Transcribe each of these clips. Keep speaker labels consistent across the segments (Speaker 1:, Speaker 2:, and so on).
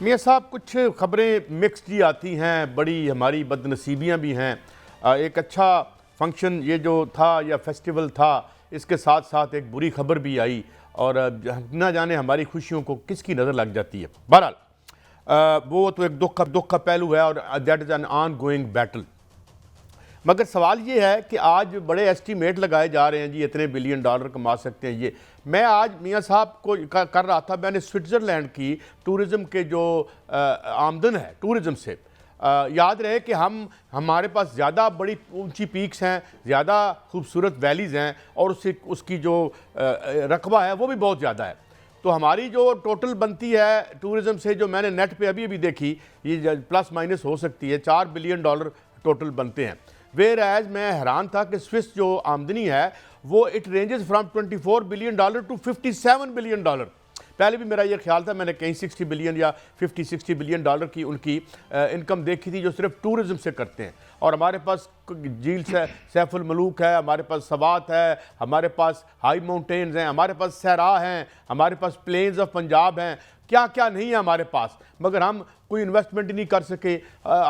Speaker 1: میاں صاحب کچھ خبریں مکسڈ ہی آتی ہیں، بڑی ہماری بدنصیبیاں بھی ہیں۔ ایک اچھا فنکشن یہ جو تھا یا فیسٹیول تھا، اس کے ساتھ ساتھ ایک بری خبر بھی آئی اور نہ جانے ہماری خوشیوں کو کس کی نظر لگ جاتی ہے۔ بہرحال وہ تو ایک دکھ کا پہلو ہے اور that is an on going battle. مگر سوال یہ ہے کہ آج بڑے ایسٹیمیٹ لگائے جا رہے ہیں جی اتنے بلین ڈالر کما سکتے ہیں۔ یہ میں آج میاں صاحب کو کر رہا تھا، میں نے سوئٹزرلینڈ کی ٹورزم کے جو آمدن ہے ٹورزم سے، یاد رہے کہ ہمارے پاس زیادہ بڑی اونچی پیکس ہیں، زیادہ خوبصورت ویلیز ہیں اور اس کی جو رقبہ ہے وہ بھی بہت زیادہ ہے۔ تو ہماری جو ٹوٹل بنتی ہے ٹورزم سے، جو میں نے نیٹ پہ ابھی دیکھی، یہ پلس مائنس ہو سکتی ہے، 4 بلین ڈالر ٹوٹل بنتے ہیں۔ ویئر ایز میں حیران تھا کہ سوئس جو آمدنی ہے وہ it ranges from 24 billion dollar to 57 billion dollar. پہلے بھی میرا یہ خیال تھا، میں نے کہیں 60 بلین یا 50-60 بلین ڈالر کی ان کی انکم دیکھی تھی جو صرف ٹورزم سے کرتے ہیں۔ اور ہمارے پاس جھیل سیف الملوک ہے، ہمارے پاس سوات ہے، ہمارے پاس ہائی ماؤنٹینز ہیں، ہمارے پاس صحرا ہیں، ہمارے پاس پلینز آف پنجاب ہیں، کیا کیا نہیں ہے ہمارے پاس، مگر ہم کوئی انویسٹمنٹ نہیں کر سکے۔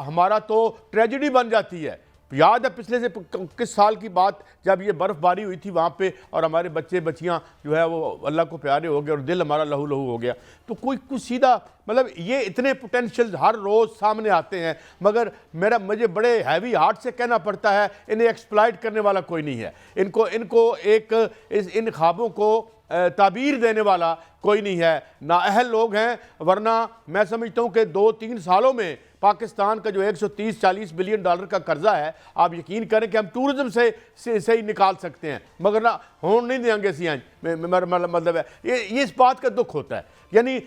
Speaker 1: ہمارا تو ٹریجڈی بن جاتی ہے۔ یاد ہے پچھلے سے کس سال کی بات، جب یہ برف باری ہوئی تھی وہاں پہ اور ہمارے بچے بچیاں جو ہے وہ اللہ کو پیارے ہو گئے اور دل ہمارا لہو لہو ہو گیا۔ تو کوئی سیدھا مطلب یہ اتنے پوٹینشیل ہر روز سامنے آتے ہیں، مگر مجھے بڑے ہیوی ہارٹ سے کہنا پڑتا ہے انہیں ایکسپلائٹ کرنے والا کوئی نہیں ہے، ان کو ان خوابوں کو تعبیر دینے والا کوئی نہیں ہے، نااہل لوگ ہیں۔ ورنہ میں سمجھتا ہوں کہ 2-3 سالوں میں پاکستان کا جو 130-40 بلین ڈالر کا قرضہ ہے، آپ یقین کریں کہ ہم ٹورزم سے ہی نکال سکتے ہیں، مگر نہ ہون نہیں دیں گے سی مطلب ہے یہ اس بات کا دکھ ہوتا ہے، یعنی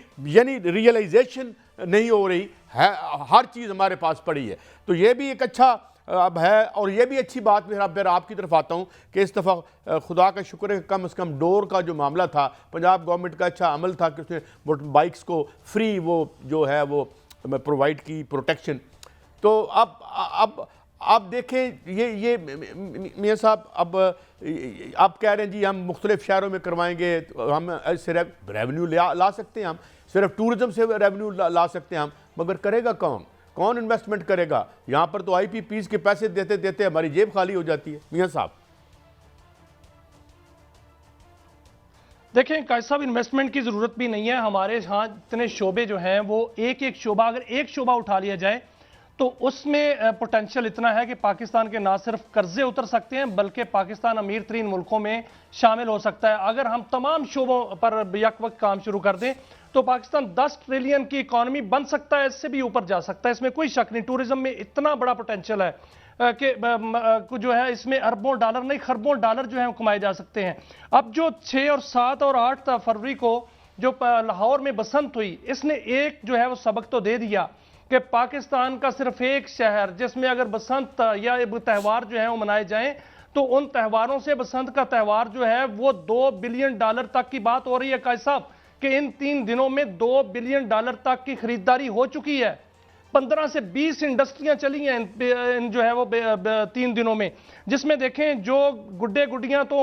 Speaker 1: ریئلائزیشن نہیں ہو رہی ہے، ہر چیز ہمارے پاس پڑی ہے۔ تو یہ بھی ایک اچھا اب ہے، اور یہ بھی اچھی بات پھر آپ کی طرف آتا ہوں کہ اس دفعہ خدا کا شکر ہے کم از کم ڈور کا جو معاملہ تھا، پنجاب گورنمنٹ کا اچھا عمل تھا کہ اس نے بائکس کو فری وہ جو ہے وہ پرووائڈ کی پروٹیکشن۔ تو اب دیکھیں یہ میاں صاحب اب کہہ رہے ہیں جی ہم مختلف شہروں میں کروائیں گے، ہم صرف ریونیو لا سکتے ہیں، ہم صرف ٹورزم سے ریونیو لا سکتے ہیں ہم، مگر کرے گا کون انویسٹمنٹ کرے گا؟ یہاں پر تو آئی پی پیز کے پیسے دیتے دیتے ہماری جیب خالی ہو جاتی ہے۔ میاں صاحب
Speaker 2: دیکھیں قائد صاحب، انویسٹمنٹ کی ضرورت بھی نہیں ہے، ہمارے ہاں اتنے شعبے جو ہیں وہ ایک شعبہ، اگر ایک شعبہ اٹھا لیا جائے تو اس میں پوٹینشیل اتنا ہے کہ پاکستان کے نہ صرف قرضے اتر سکتے ہیں بلکہ پاکستان امیر ترین ملکوں میں شامل ہو سکتا ہے۔ اگر ہم تمام شعبوں پر یک وقت کام شروع کر دیں تو پاکستان 10 ٹریلین کی اکانومی بن سکتا ہے، اس سے بھی اوپر جا سکتا ہے، اس میں کوئی شک نہیں۔ ٹورزم میں اتنا بڑا پوٹینشیل ہے کہ جو ہے اس میں اربوں ڈالر نہیں خربوں ڈالر جو ہیں کمائے جا سکتے ہیں۔ اب جو 6 اور 7 اور 8 فروری کو جو لاہور میں بسنت ہوئی، اس نے ایک جو ہے وہ سبق تو دے دیا کہ پاکستان کا صرف ایک شہر جس میں اگر بسنت یا تہوار جو ہیں وہ منائے جائیں تو ان تہواروں سے بسنت کا تہوار جو ہے وہ 2 بلین ڈالر تک کی بات ہو رہی ہے قائد صاحب، کہ ان 3 دنوں میں 2 بلین ڈالر تک کی خریداری ہو چکی ہے۔ 15 سے 20 انڈسٹریاں چلی ہیں جو ہے وہ 3 دنوں میں، جس میں دیکھیں جو گڈے گڈیاں تو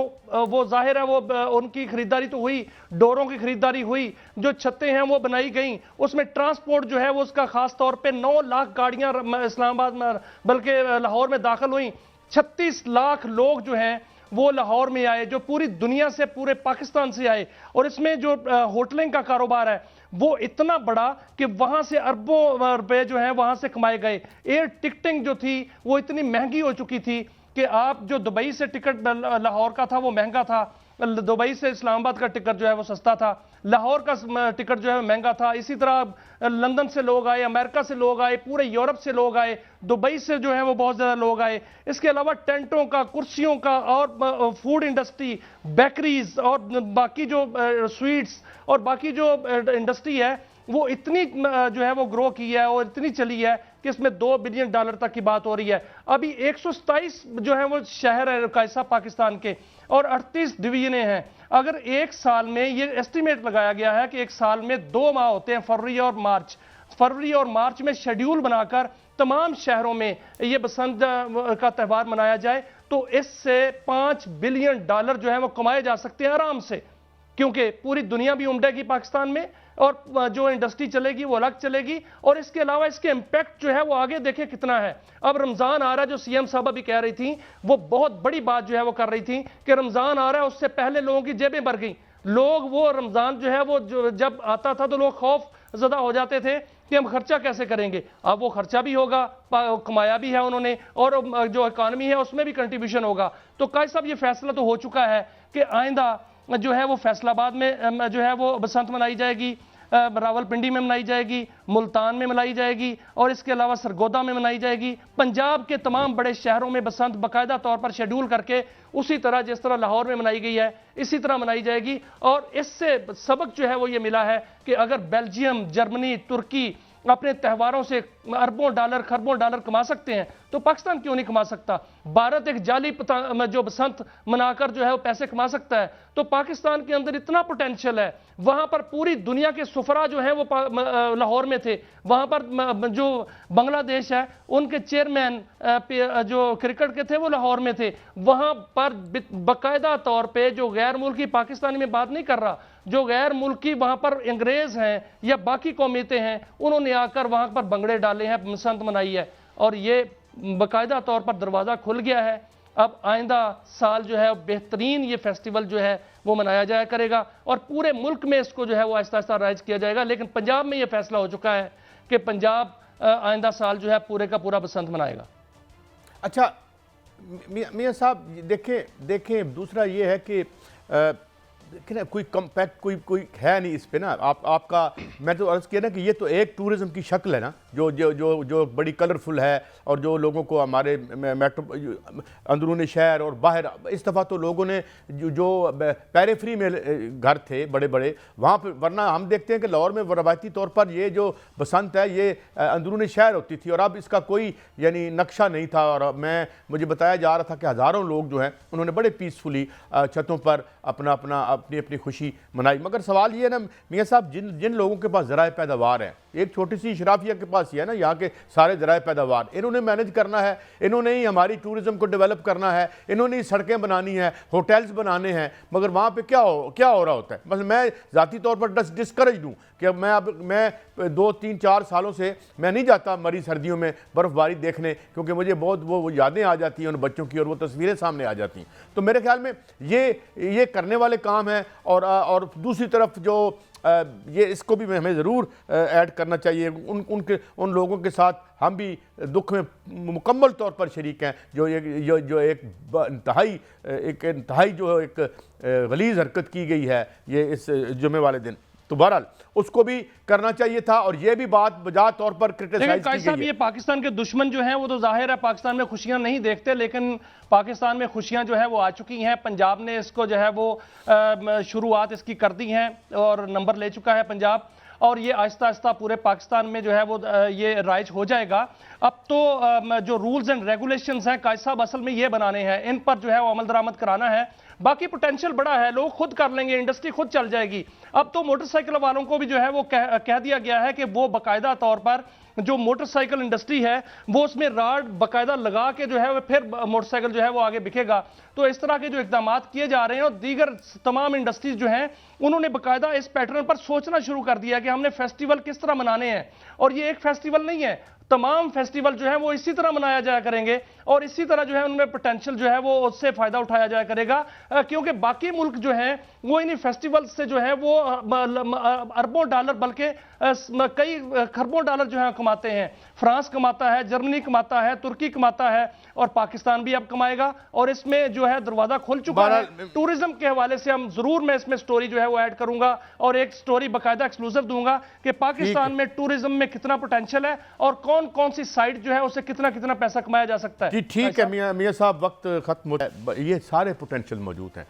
Speaker 2: وہ ظاہر ہے وہ ان کی خریداری تو ہوئی، ڈوروں کی خریداری ہوئی، جو چھتیں ہیں وہ بنائی گئیں، اس میں ٹرانسپورٹ جو ہے وہ اس کا خاص طور پہ 9 لاکھ گاڑیاں اسلام آباد میں بلکہ لاہور میں داخل ہوئیں، 36 لاکھ لوگ جو ہیں وہ لاہور میں آئے جو پوری دنیا سے پورے پاکستان سے آئے، اور اس میں جو ہوٹلنگ کا کاروبار ہے وہ اتنا بڑا کہ وہاں سے اربوں روپے جو ہیں وہاں سے کمائے گئے۔ ایئر ٹکٹنگ جو تھی وہ اتنی مہنگی ہو چکی تھی کہ آپ جو دبئی سے ٹکٹ لاہور کا تھا وہ مہنگا تھا، دبئی سے اسلام آباد کا ٹکٹ جو ہے وہ سستا تھا، لاہور کا ٹکٹ جو ہے مہنگا تھا۔ اسی طرح لندن سے لوگ آئے، امریکہ سے لوگ آئے، پورے یورپ سے لوگ آئے، دبئی سے جو ہے وہ بہت زیادہ لوگ آئے۔ اس کے علاوہ ٹینٹوں کا، کرسیوں کا اور فوڈ انڈسٹری، بیکریز اور باقی جو سویٹس اور باقی جو انڈسٹری ہے وہ اتنی جو ہے وہ گرو کی ہے اور اتنی چلی ہے کہ اس میں 2 بلین ڈالر تک کی بات ہو رہی ہے۔ ابھی 127 جو ہے وہ شہر ہے قائد صاحب پاکستان کے اور 38 ڈویژنیں ہیں۔ اگر ایک سال میں یہ اسٹیمیٹ لگایا گیا ہے کہ ایک سال میں 2 ماہ ہوتے ہیں، فروری اور مارچ میں شیڈیول بنا کر تمام شہروں میں یہ بسنت کا تہوار منایا جائے تو اس سے 5 بلین ڈالر جو ہے وہ کمائے جا سکتے ہیں آرام سے، کیونکہ پوری دنیا بھی امڈے گی پاکستان میں، اور جو انڈسٹری چلے گی وہ الگ چلے گی، اور اس کے علاوہ اس کے امپیکٹ جو ہے وہ آگے دیکھیں کتنا ہے۔ اب رمضان آ رہا ہے، جو سی ایم صاحبہ بھی کہہ رہی تھیں، وہ بہت بڑی بات جو ہے وہ کر رہی تھیں کہ رمضان آ رہا ہے، اس سے پہلے لوگوں کی جیبیں بھر گئیں۔ لوگ وہ رمضان جو ہے وہ جب آتا تھا تو لوگ خوف زدہ ہو جاتے تھے کہ ہم خرچہ کیسے کریں گے۔ اب وہ خرچہ بھی ہوگا، کمایا بھی ہے انہوں نے، اور جو اکانومی ہے اس میں بھی کنٹریبیوشن ہوگا۔ تو قائد صاحب یہ فیصلہ تو ہو چکا ہے کہ آئندہ جو ہے وہ فیصل آباد میں جو ہے وہ بسنت منائی جائے گی، راول پنڈی میں منائی جائے گی، ملتان میں منائی جائے گی، اور اس کے علاوہ سرگودا میں منائی جائے گی۔ پنجاب کے تمام بڑے شہروں میں بسنت باقاعدہ طور پر شیڈول کر کے اسی طرح جس طرح لاہور میں منائی گئی ہے اسی طرح منائی جائے گی۔ اور اس سے سبق جو ہے وہ یہ ملا ہے کہ اگر بیلجیم، جرمنی، ترکی اپنے تہواروں سے اربوں ڈالر، خربوں ڈالر کما سکتے ہیں تو پاکستان کیوں نہیں کما سکتا؟ بھارت ایک جعلی جو بسنت منا کر جو ہے وہ پیسے کما سکتا ہے، تو پاکستان کے اندر اتنا پوٹینشل ہے۔ وہاں پر پوری دنیا کے سفرا جو ہیں وہ لاہور میں تھے، وہاں پر جو بنگلہ دیش ہے ان کے چیئرمین جو کرکٹ کے تھے وہ لاہور میں تھے۔ وہاں پر باقاعدہ طور پہ جو غیر ملکی، پاکستانی میں بات نہیں کر رہا، جو غیر ملکی وہاں پر انگریز ہیں یا باقی قومیتیں ہیں، انہوں نے آ کر وہاں پر بنگڑے ڈالے ہیں، بسنت منائی ہے، اور یہ باقاعدہ طور پر دروازہ کھل گیا ہے۔ اب آئندہ سال جو ہے بہترین یہ فیسٹیول جو ہے وہ منایا جایا کرے گا، اور پورے ملک میں اس کو جو ہے وہ آہستہ آہستہ رائج کیا جائے گا۔ لیکن پنجاب میں یہ فیصلہ ہو چکا ہے کہ پنجاب آئندہ سال جو ہے پورے کا پورا بسنت منائے گا۔
Speaker 1: اچھا میاں صاحب دیکھیں دوسرا یہ ہے کہ کوئی کمپیکٹ کوئی ہے نہیں اس پہ نا۔ آپ کا میں تو عرض کیا نا کہ یہ تو ایک ٹورزم کی شکل ہے نا، جو بڑی کلرفل ہے، اور جو لوگوں کو ہمارے میٹرو اندرون شہر اور باہر، اس دفعہ تو لوگوں نے جو پیریفری میں گھر تھے بڑے بڑے وہاں پہ، ورنہ ہم دیکھتے ہیں کہ لاہور میں روایتی طور پر یہ جو بسنت ہے یہ اندرون شہر ہوتی تھی، اور اب اس کا کوئی یعنی نقشہ نہیں تھا۔ اور مجھے بتایا جا رہا تھا کہ ہزاروں لوگ جو ہیں انہوں نے بڑے پیسفلی چھتوں پر اپنی خوشی منائی۔ مگر سوال یہ ہے نا میاں صاحب، جن لوگوں کے پاس ذرائع پیداوار ہیں، ایک چھوٹی سی اشرافیہ کے پاس ہی ہے نا یہاں کے سارے ذرائع پیداوار، انہوں نے مینیج کرنا ہے، انہوں نے ہی ہماری ٹورزم کو ڈیولپ کرنا ہے، انہوں نے ہی سڑکیں بنانی ہیں، ہوٹلز بنانے ہیں، مگر وہاں پہ کیا ہو رہا ہوتا ہے؟ مثلا میں ذاتی طور پر ڈسکریج ہوں کہ میں 2-3-4 سالوں سے میں نہیں جاتا مری سردیوں میں برف باری دیکھنے، کیونکہ مجھے بہت وہ یادیں آ جاتی ہیں ان بچوں کی، اور وہ تصویریں سامنے آ جاتی ہیں۔ تو میرے خیال میں یہ کرنے والے کام ہیں، اور دوسری طرف جو یہ اس کو بھی ہمیں ضرور ایڈ کرنا چاہیے، ان لوگوں کے ساتھ ہم بھی دکھ میں مکمل طور پر شریک ہیں جو ایک انتہائی جو ایک غلیظ حرکت کی گئی ہے یہ اس جمعے والے دن، تو بہرحال اس کو بھی کرنا چاہیے تھا، اور یہ بھی بات بجا طور پر کرٹیسائز کی گئی ہے۔
Speaker 2: یہ پاکستان کے دشمن جو ہیں وہ تو ظاہر ہے پاکستان میں خوشیاں نہیں دیکھتے، لیکن پاکستان میں خوشیاں جو ہے وہ آ چکی ہیں۔ پنجاب نے اس کو جو ہے وہ شروعات اس کی کر دی ہیں، اور نمبر لے چکا ہے پنجاب، اور یہ آہستہ آہستہ پورے پاکستان میں جو ہے وہ یہ رائج ہو جائے گا۔ اب تو جو رولز اینڈ ریگولیشنز ہیں قائد صاحب اصل میں یہ بنانے ہیں، ان پر جو ہے وہ عمل درآمد کرانا ہے۔ باقی پوٹینشل بڑا ہے، لوگ خود کر لیں گے، انڈسٹری خود چل جائے گی۔ اب تو موٹر سائیکل والوں کو بھی جو ہے وہ کہہ دیا گیا ہے کہ وہ باقاعدہ طور پر جو موٹر سائیکل انڈسٹری ہے وہ اس میں راڈ باقاعدہ لگا کے جو ہے وہ پھر موٹر سائیکل جو ہے وہ آگے بکے گا۔ تو اس طرح کے جو اقدامات کیے جا رہے ہیں، اور دیگر تمام انڈسٹریز جو ہیں انہوں نے باقاعدہ اس پیٹرن پر سوچنا شروع کر دیا کہ ہم نے فیسٹیول کس طرح منانے ہیں، اور یہ ایک فیسٹیول نہیں ہے، تمام فیسٹیول جو ہیں وہ اسی طرح منایا جایا کریں گے، اور اسی طرح جو ہے ان میں پوٹینشل جو ہے وہ اس سے فائدہ اٹھایا جایا کرے گا، کیونکہ باقی ملک جو ہیں وہ انہی فیسٹیول سے جو ہے وہ اربوں ڈالر بلکہ کئی خربوں ڈالر جو ہیں کماتے ہیں۔ فرانس کماتا ہے، جرمنی کماتا ہے، ترکی کماتا ہے، اور پاکستان بھی اب کمائے گا، اور اس میں جو ہے دروازہ کھل چکا ہے۔ ٹورزم کے حوالے سے میں اس میں سٹوری جو ہے وہ ایڈ کروں گا، اور ایک سٹوری باقاعدہ ایکسکلوزیو دوں گا کہ پاکستان میں ٹورزم میں کتنا پوٹینشل ہے، اور کون سی سائٹ جو ہے اسے کتنا پیسہ کمایا جا سکتا ہے۔
Speaker 1: ٹھیک ہے میاں صاحب، وقت ختم ہوتا ہے، یہ سارے پوٹینشل موجود ہیں۔